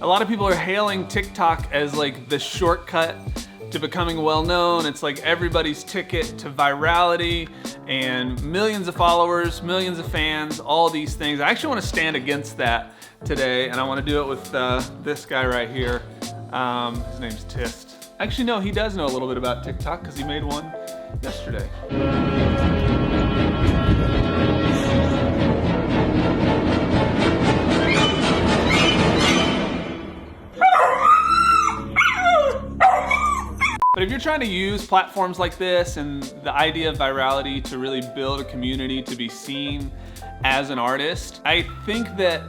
A lot of people are hailing TikTok as like the shortcut to becoming well-known. It's like everybody's ticket to virality and millions of followers, millions of fans, all these things. I actually want to stand against that today, and I want to do it with this guy right here. His name's Tist. Actually, no, he does know a little bit about TikTok because he made one yesterday. But if you're trying to use platforms like this and the idea of virality to really build a community, to be seen as an artist, I think that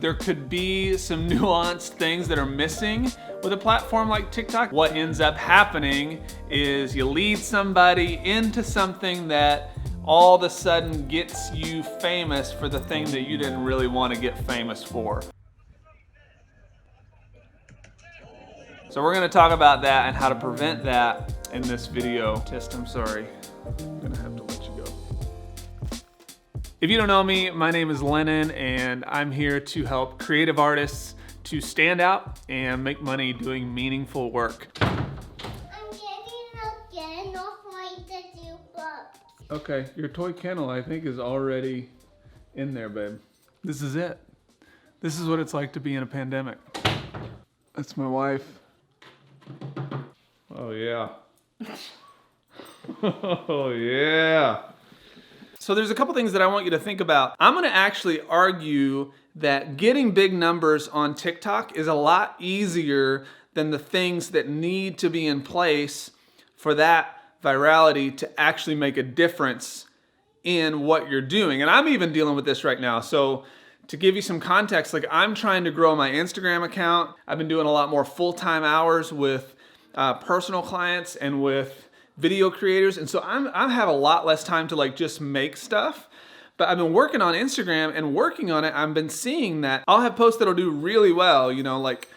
there could be some nuanced things that are missing with a platform like TikTok. What ends up happening is you lead somebody into something that all of a sudden gets you famous for the thing that you didn't really want to get famous for. So we're gonna talk about that and how to prevent that in this video. Tist, I'm sorry. I'm gonna have to let you go. If you don't know me, my name is Lennon, and I'm here to help creative artists to stand out and make money doing meaningful work. I'm getting a kennel for the two books. Okay, your toy kennel, I think, is already in there, babe. This is it. This is what it's like to be in a pandemic. That's my wife. Oh yeah. Oh yeah. So there's a couple things that I want you to think about. I'm gonna actually argue that getting big numbers on TikTok is a lot easier than the things that need to be in place for that virality to actually make a difference in what you're doing. And I'm even dealing with this right now. So to give you some context, like I'm trying to grow my Instagram account. I've been doing a lot more full-time hours with personal clients and with video creators. And so I have a lot less time to like just make stuff. But I've been working on Instagram and working on it. I've been seeing that I'll have posts that'll do really well, you know, like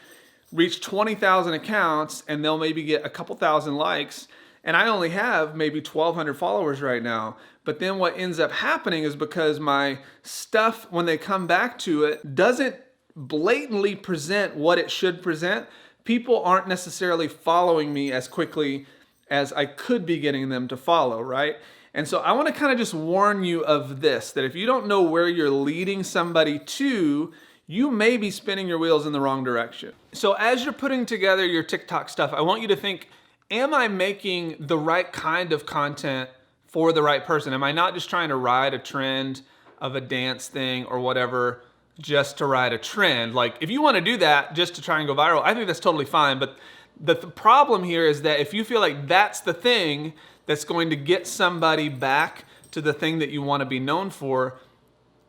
reach 20,000 accounts and they'll maybe get a couple thousand likes. And I only have maybe 1,200 followers right now. But then what ends up happening is because my stuff, when they come back to it, doesn't blatantly present what it should present, people aren't necessarily following me as quickly as I could be getting them to follow, right? And so I want to kind of just warn you of this, that if you don't know where you're leading somebody to, you may be spinning your wheels in the wrong direction. So as you're putting together your TikTok stuff, I want you to think, am I making the right kind of content for the right person? Am I not just trying to ride a trend of a dance thing or whatever just to ride a trend? Like if you want to do that just to try and go viral, I think that's totally fine. But the problem here is that if you feel like that's the thing that's going to get somebody back to the thing that you want to be known for,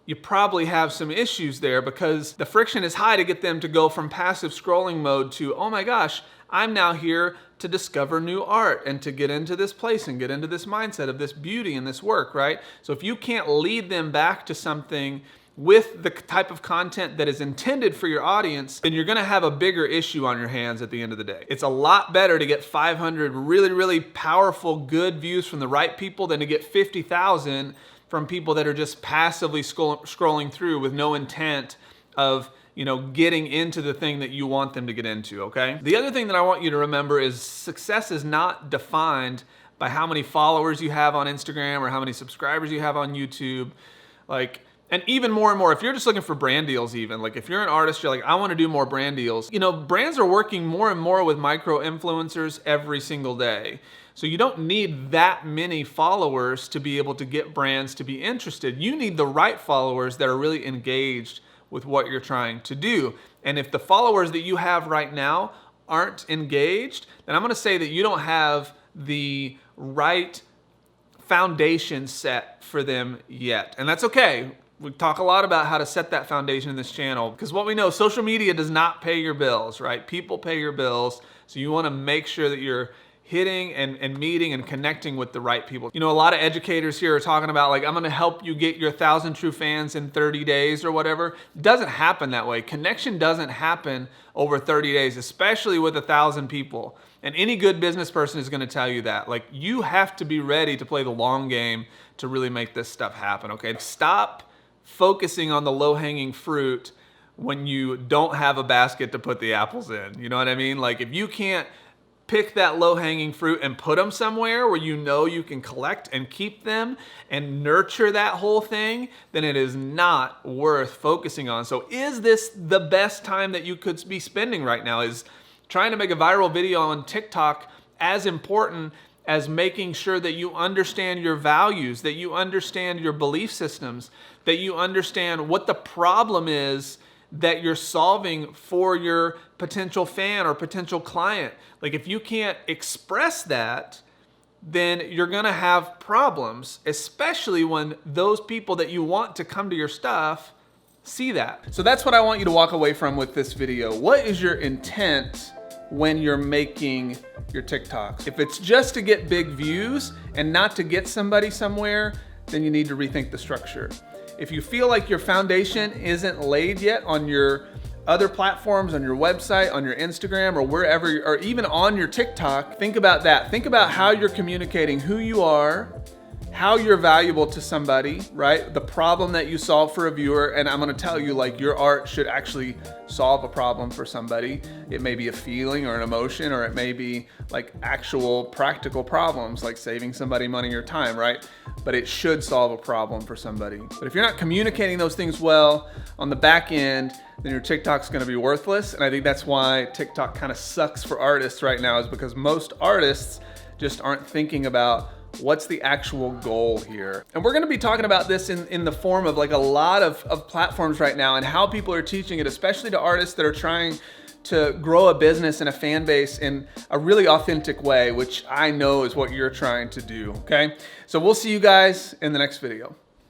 you probably have some issues there, because the friction is high to get them to go from passive scrolling mode to, oh my gosh, I'm now here to discover new art and to get into this place and get into this mindset of this beauty and this work, right? So if you can't lead them back to something with the type of content that is intended for your audience, then you're gonna have a bigger issue on your hands at the end of the day. It's a lot better to get 500 really, really powerful, good views from the right people than to get 50,000 from people that are just passively scrolling through with no intent of, you know, getting into the thing that you want them to get into, okay? The other thing that I want you to remember is success is not defined by how many followers you have on Instagram or how many subscribers you have on YouTube. Like, and even more and more, if you're just looking for brand deals even, like if you're an artist, you're like, I wanna do more brand deals. You know, brands are working more and more with micro influencers every single day. So you don't need that many followers to be able to get brands to be interested. You need the right followers that are really engaged with what you're trying to do. And if the followers that you have right now aren't engaged, then I'm gonna say that you don't have the right foundation set for them yet. And that's okay. We talk a lot about how to set that foundation in this channel, because what we know, social media does not pay your bills, right? People pay your bills. So you wanna make sure that you're hitting and meeting and connecting with the right people. You know, a lot of educators here are talking about like, I'm gonna help you get your 1,000 true fans in 30 days or whatever. It doesn't happen that way. Connection doesn't happen over 30 days, especially with 1,000 people. And any good business person is gonna tell you that. Like, you have to be ready to play the long game to really make this stuff happen, okay? Stop focusing on the low-hanging fruit when you don't have a basket to put the apples in. You know what I mean? Like if you can't pick that low-hanging fruit and put them somewhere where you know you can collect and keep them and nurture that whole thing, then it is not worth focusing on. So is this the best time that you could be spending right now? Is trying to make a viral video on TikTok as important as making sure that you understand your values, that you understand your belief systems, that you understand what the problem is that you're solving for your potential fan or potential client? Like if you can't express that, then you're gonna have problems, especially when those people that you want to come to your stuff see that. So that's what I want you to walk away from with this video. What is your intent when you're making your TikToks? If it's just to get big views and not to get somebody somewhere, then you need to rethink the structure. If you feel like your foundation isn't laid yet on your other platforms, on your website, on your Instagram, or wherever, or even on your TikTok, think about that. Think about how you're communicating who you are, how you're valuable to somebody, right? The problem that you solve for a viewer, and I'm gonna tell you, like, your art should actually solve a problem for somebody. It may be a feeling or an emotion, or it may be like actual practical problems, like saving somebody money or time, right? But it should solve a problem for somebody. But if you're not communicating those things well on the back end, then your TikTok's gonna be worthless. And I think that's why TikTok kind of sucks for artists right now, is because most artists just aren't thinking about what's the actual goal here. And we're gonna be talking about this in the form of like a lot of platforms right now, and how people are teaching it, especially to artists that are trying to grow a business and a fan base in a really authentic way, which I know is what you're trying to do, okay? So we'll see you guys in the next video.